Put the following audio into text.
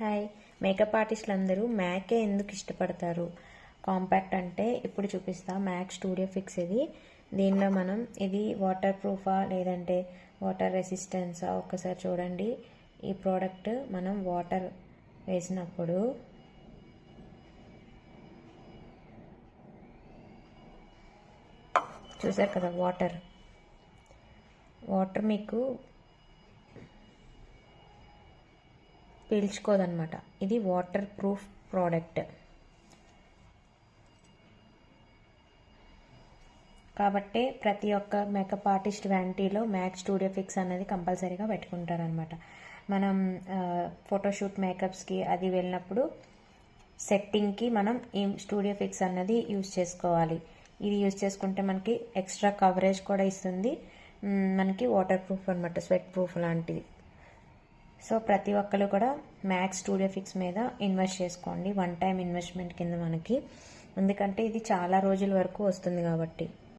Hi. Makeup ఆర్టిస్టులు అందరూ మ్యాకే ఎందుకు ఇష్టపడతారు? కాంపాక్ట్ అంటే ఇప్పుడు చూపిస్తా. మ్యాక్ స్టూడియో ఫిక్స్ ఇది. దీనిలో మనం ఇది వాటర్ ప్రూఫా లేదంటే వాటర్ రెసిస్టెన్సా ఒక్కసారి చూడండి. ఈ ప్రోడక్ట్ మనం వాటర్ వేసినప్పుడు చూసారు కదా, వాటర్ మీకు పీల్చుకోదన్నమాట. ఇది వాటర్ ప్రూఫ్ ప్రోడక్ట్ కాబట్టి ప్రతి ఒక్క మేకప్ ఆర్టిస్ట్ వ్యాంటీలో మ్యాక్ స్టూడియో ఫిక్స్ అనేది కంపల్సరీగా పెట్టుకుంటారనమాట. మనం ఫోటోషూట్ మేకప్స్కి అది వెళ్ళినప్పుడు సెట్టింగ్కి మనం ఈ స్టూడియో ఫిక్స్ అన్నది యూజ్ చేసుకోవాలి. ఇది యూజ్ చేసుకుంటే మనకి ఎక్స్ట్రా కవరేజ్ కూడా ఇస్తుంది. మనకి వాటర్ ప్రూఫ్ అనమాట, స్వెట్ ప్రూఫ్ లాంటిది. సో ప్రతి ఒక్కరు కూడా మ్యాక్ స్టూడియో ఫిక్స్ మీద ఇన్వెస్ట్ చేసుకోండి. వన్ టైం ఇన్వెస్ట్మెంట్ కింద మనకి, ఎందుకంటే ఇది చాలా రోజుల వరకు వస్తుంది కాబట్టి.